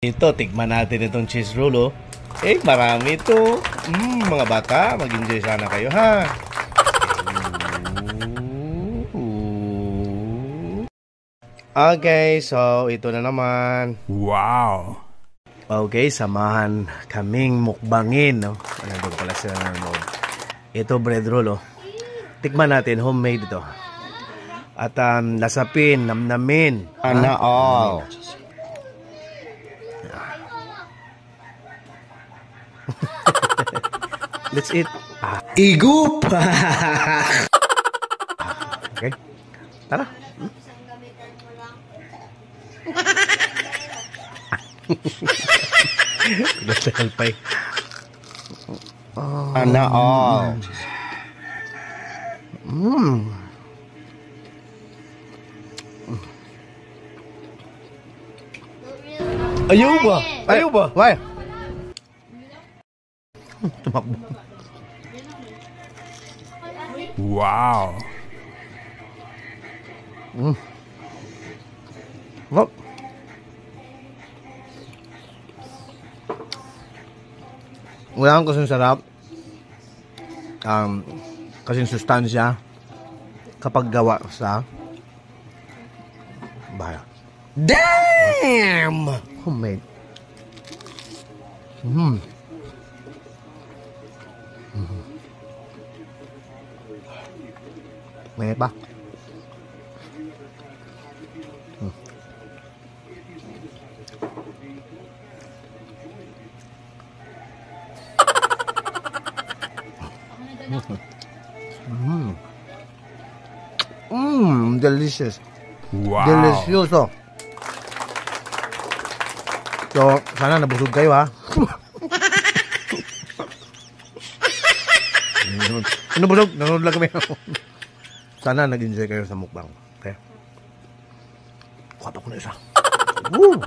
Ito, tikman natin itong cheese roll, oh. Eh, marami ito. Mga bata, mag-enjoy sana kayo, ha? Okay, so ito na naman. Wow! Okay, samahan kaming mukbangin, no? Nandun pala sila nanonood. Ito, bread roll, oh. Tikman natin, homemade ito. At lasapin, namnamin. Sana all. Let's eat. Igup! Okay, tara. Natalpay. Sana all. Ayaw ba? Ayaw ba? Why? Tumakbo. Wow! Wap. Wala kang kasing sarap. Kasing sustansya kapag gawa sa bahay. Damn! Homemade. May pa. Delicious. Wow! Delicioso. So, sana nabusog kayo, ha? Ano busog? Nanonood lang kami. Sana nag-enjoy kayo sa mukbang. Okay? Kuha pa ko na isa. Woo!